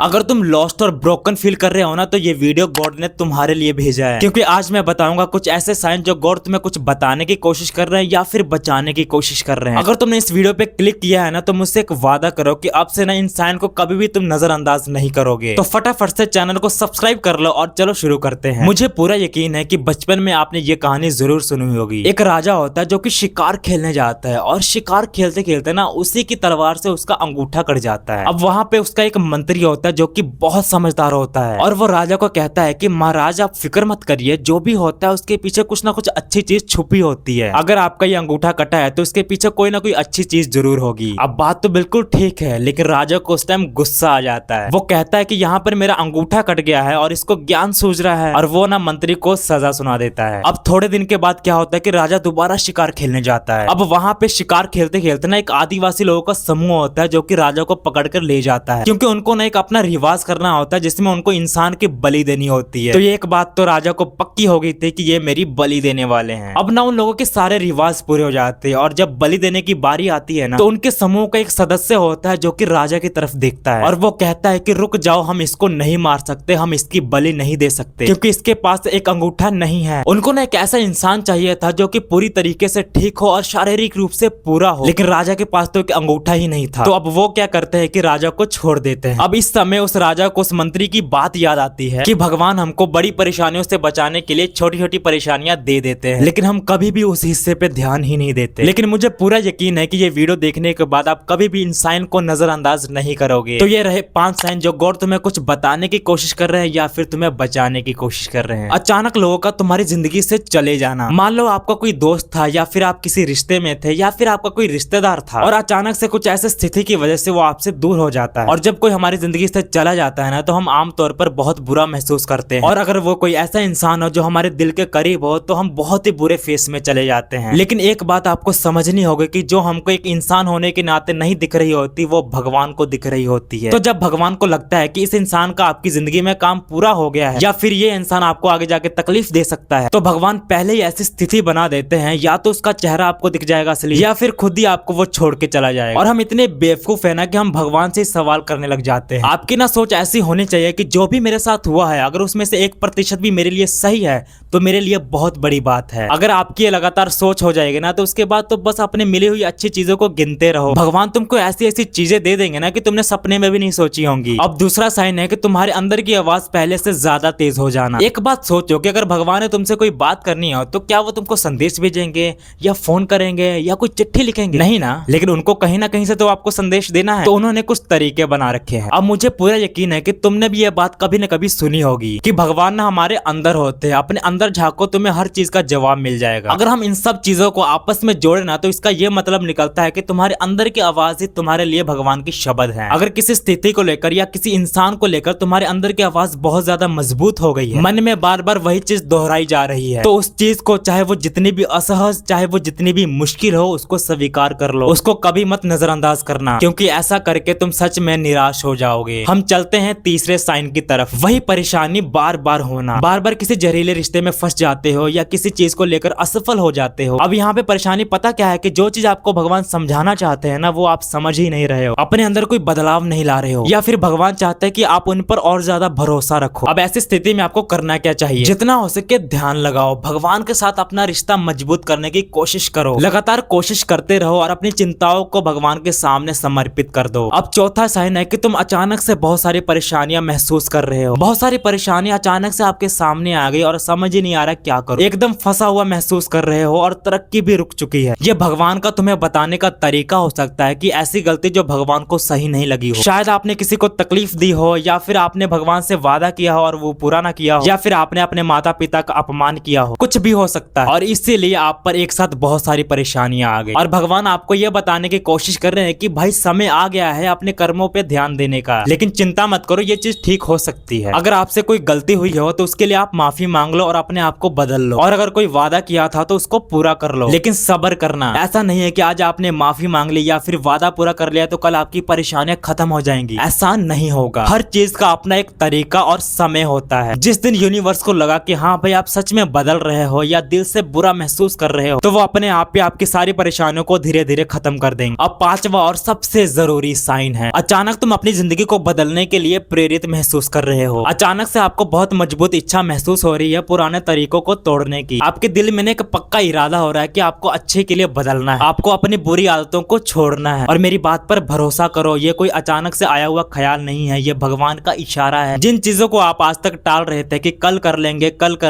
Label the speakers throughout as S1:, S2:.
S1: अगर तुम लॉस्ट और ब्रोकन फील कर रहे हो ना, तो ये वीडियो गॉड ने तुम्हारे लिए भेजा है, क्योंकि आज मैं बताऊंगा कुछ ऐसे साइन जो गॉड तुम्हें कुछ बताने की कोशिश कर रहे हैं या फिर बचाने की कोशिश कर रहे हैं। अगर तुमने इस वीडियो पे क्लिक किया है ना, तो मुझसे एक वादा करो कि अब से ना इन साइन को कभी भी तुम नजरअंदाज नहीं करोगे। तो फटाफट से चैनल को सब्सक्राइब कर लो और चलो शुरू करते हैं। मुझे पूरा यकीन है कि बचपन में आपने ये कहानी जरूर सुनी होगी। एक राजा होता है जो कि शिकार खेलने जाता है और शिकार खेलते खेलते ना उसी की तलवार से उसका अंगूठा कट जाता है। अब वहां पे उसका एक मंत्री होता है जो कि बहुत समझदार होता है और वो राजा को कहता है कि महाराज आप फिक्र मत करिए, जो भी होता है उसके पीछे कुछ ना कुछ अच्छी चीज छुपी होती है। अगर आपका ये अंगूठा कटा है तो उसके पीछे कोई ना कोई अच्छी चीज जरूर होगी। अब बात तो बिल्कुल ठीक है, लेकिन राजा को उस टाइम गुस्सा आ जाता है। वो कहता है कि यहाँ पर मेरा अंगूठा कट गया है और इसको ज्ञान सूझ रहा है, और वो ना मंत्री को सजा सुना देता है। अब थोड़े दिन के बाद क्या होता है कि राजा दोबारा शिकार खेलने जाता है। अब वहां पे शिकार खेलते खेलते ना एक आदिवासी लोगों का समूह होता है जो कि राजा को पकड़ कर ले जाता है, क्योंकि उनको ना एक अपना रिवाज करना होता है जिसमें उनको इंसान की बलि देनी होती है। तो ये एक बात तो राजा को पक्की हो गई थी कि ये मेरी बलि देने वाले हैं। अब ना उन लोगों के सारे रिवाज पूरे हो जाते हैं और जब बलि देने की बारी आती है ना, तो उनके समूह का एक सदस्य होता है जो कि राजा की तरफ देखता है और वो कहता है कि रुक जाओ, हम इसको नहीं मार सकते, हम इसकी बलि नहीं दे सकते क्योंकि इसके पास एक अंगूठा नहीं है। उनको ना एक ऐसा इंसान चाहिए था जो कि पूरी तरीके से ठीक हो और शारीरिक रूप से पूरा हो, लेकिन राजा के पास तो एक अंगूठा ही नहीं था। तो अब वो क्या करते हैं कि राजा को छोड़ देते हैं। अब इस समय उस राजा को उस मंत्री की बात याद आती है कि भगवान हमको बड़ी परेशानियों से बचाने के लिए छोटी छोटी परेशानियां दे देते हैं, लेकिन हम कभी भी उस हिस्से पे ध्यान ही नहीं देते। लेकिन मुझे पूरा यकीन है कि ये वीडियो देखने के बाद आप कभी भी इन साइन को नजरअंदाज नहीं करोगे। तो ये रहे 5 साइन जो गॉड तुम्हें कुछ बताने की कोशिश कर रहे हैं या फिर तुम्हें बचाने की कोशिश कर रहे हैं। अचानक लोगों का तुम्हारी जिंदगी से चले जाना। मान लो आपका कोई दोस्त था या फिर आप किसी रिश्ते में थे या फिर आपका कोई रिश्तेदार था और अचानक से कुछ ऐसे स्थिति की वजह से वो आपसे दूर हो जाता है। और जब कोई हमारी जिंदगी से चला जाता है ना, तो हम आमतौर पर बहुत बुरा महसूस करते हैं, और अगर वो कोई ऐसा इंसान हो जो हमारे दिल के करीब हो तो हम बहुत ही बुरे फेस में चले जाते हैं। लेकिन एक बात आपको समझनी होगी कि जो हमको एक इंसान होने के नाते नहीं दिख रही होती, वो भगवान को दिख रही होती है। तो जब भगवान को लगता है कि इस इंसान का आपकी जिंदगी में काम पूरा हो गया है या फिर ये इंसान आपको आगे जाके तकलीफ दे सकता है, तो भगवान पहले ही ऐसी स्थिति बना देते हैं, या तो उसका चेहरा आपको दिख जाएगा असली, या फिर खुद ही आपको वो छोड़ के चला जाएगा। और हम इतने बेवकूफ है ना कि हम भगवान से सवाल करने लग जाते हैं। आपकी ना सोच ऐसी होनी चाहिए कि जो भी मेरे साथ हुआ है, अगर उसमें से 1% भी मेरे लिए सही है तो मेरे लिए बहुत बड़ी बात है। अगर आपकी ये लगातार सोच हो जाएगी ना, तो उसके बाद तो बस अपने मिली हुई अच्छी चीजों को गिनते रहो। भगवान तुमको ऐसी ऐसी चीजें दे देंगे ना कि तुमने सपने में भी नहीं सोची होंगी। अब दूसरा साइन है कि तुम्हारे अंदर की आवाज पहले से ज्यादा तेज हो जाना। एक बात सोचो कि अगर भगवान ने तुमसे कोई बात करनी हो तो क्या वो तुमको संदेश भेजेंगे या फोन करेंगे या कोई चिट्ठी लिखेंगे? नहीं ना, लेकिन उनको कहीं ना कहीं से तो आपको संदेश देना है, तो उन्होंने कुछ तरीके बना रखे हैं। अब मुझे पूरा यकीन है कि तुमने भी ये बात कभी न कभी सुनी होगी कि भगवान ना हमारे अंदर होते हैं। अपने अंदर झांको, तुम्हें हर चीज का जवाब मिल जाएगा। अगर हम इन सब चीजों को आपस में जोड़े ना, तो इसका ये मतलब निकलता है कि तुम्हारे अंदर की आवाज ही तुम्हारे लिए भगवान की शब्द है। अगर किसी स्थिति को लेकर या किसी इंसान को लेकर तुम्हारे अंदर की आवाज बहुत ज्यादा मजबूत हो गई है, मन में बार बार वही चीज दोहराई जा रही है, तो उस चीज को चाहे वो जितनी भी असहज, चाहे वो जितनी भी मुश्किल हो, उसको स्वीकार कर लो। उसको कभी मत नजरअंदाज करना, क्योंकि ऐसा करके तुम सच में निराश हो जाओगे। हम चलते हैं तीसरे साइन की तरफ। वही परेशानी बार बार होना। बार बार किसी जहरीले रिश्ते में फंस जाते हो या किसी चीज को लेकर असफल हो जाते हो। अब यहाँ पे परेशानी पता क्या है कि जो चीज आपको भगवान समझाना चाहते हैं ना, वो आप समझ ही नहीं रहे हो, अपने अंदर कोई बदलाव नहीं ला रहे हो, या फिर भगवान चाहते हैं कि आप उन पर और ज्यादा भरोसा रखो। अब ऐसी स्थिति में आपको करना क्या चाहिए? जितना हो सके ध्यान लगाओ, भगवान के साथ अपना रिश्ता मजबूत करने की कोशिश करो, लगातार कोशिश करते रहो और अपनी चिंताओं को भगवान के सामने समर्पित कर दो। अब चौथा साइन है कि तुम अचानक से बहुत सारी परेशानियां महसूस कर रहे हो। बहुत सारी परेशानियां अचानक से आपके सामने आ गई और समझ ही नहीं आ रहा क्या करो। एकदम फंसा हुआ महसूस कर रहे हो और तरक्की भी रुक चुकी है। ये भगवान का तुम्हें बताने का तरीका हो सकता है कि ऐसी गलती जो भगवान को सही नहीं लगी हो। शायद आपने किसी को तकलीफ दी हो, या फिर आपने भगवान से वादा किया हो और वो पूरा ना किया हो, या फिर आपने अपने माता पिता का अपमान किया हो। कुछ भी हो सकता है और इसीलिए आप पर एक साथ बहुत सारी परेशानियां आ गई, और भगवान आपको ये बताने की कोशिश कर रहे हैं कि भाई समय आ गया है अपने कर्मों पे ध्यान देने का। लेकिन चिंता मत करो, ये चीज ठीक हो सकती है। अगर आपसे कोई गलती हुई हो तो उसके लिए आप माफी मांग लो और अपने आप को बदल लो, और अगर कोई वादा किया था तो उसको पूरा कर लो। लेकिन सब्र करना। ऐसा नहीं है कि आज आपने माफी मांग ली या फिर वादा पूरा कर लिया तो कल आपकी परेशानियां खत्म हो जाएंगी। ऐसा नहीं होगा। हर चीज का अपना एक तरीका और समय होता है। जिस दिन यूनिवर्स को लगा कि हाँ भाई आप सच में बदल रहे हो या दिल से बुरा महसूस कर रहे हो, तो वो अपने आप ही आपकी सारी परेशानियों को धीरे धीरे खत्म कर देंगे। अब 5वां और सबसे जरूरी साइन है, अचानक तुम अपनी जिंदगी को बदलने के लिए प्रेरित महसूस कर रहे हो। अचानक से आपको बहुत मजबूत इच्छा महसूस हो रही है पुराने तरीकों को तोड़ने की। आपके दिल में एक पक्का इरादा हो रहा है कि आपको अच्छे के लिए बदलना है, आपको अपनी बुरी आदतों को छोड़ना है। और मेरी बात पर भरोसा करो, ये कोई अचानक से आया हुआ ख्याल नहीं है, ये भगवान का इशारा है। जिन चीजों को आप आज तक टाल रहे थे कि कल कर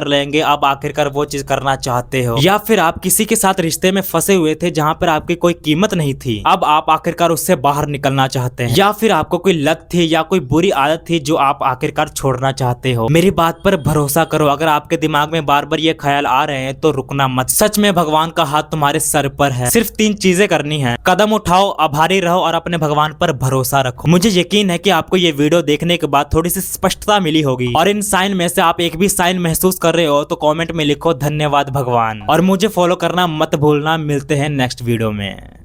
S1: लेंगे, अब आखिरकार वो चीज करना चाहते हो। या फिर आप किसी के साथ रिश्ते में फंसे हुए थे जहाँ पर आपकी कोई कीमत नहीं थी, अब आप आखिरकार उससे बाहर निकलना चाहते हैं। या फिर आपको कोई लत थी या कोई बुरी आदत थी जो आप आखिरकार छोड़ना चाहते हो। मेरी बात पर भरोसा करो, अगर आपके दिमाग में बार बार ये ख्याल आ रहे हैं तो रुकना मत। सच में भगवान का हाथ तुम्हारे सर पर है। सिर्फ 3 चीजें करनी है, कदम उठाओ, आभारी रहो और अपने भगवान पर भरोसा रखो। मुझे यकीन है कि आपको ये वीडियो देखने के बाद थोड़ी सी स्पष्टता मिली होगी और इन साइन में से आप एक भी साइन महसूस कर रहे हो तो कमेंट में लिखो धन्यवाद भगवान, और मुझे फॉलो करना मत भूलना। मिलते हैं नेक्स्ट वीडियो में।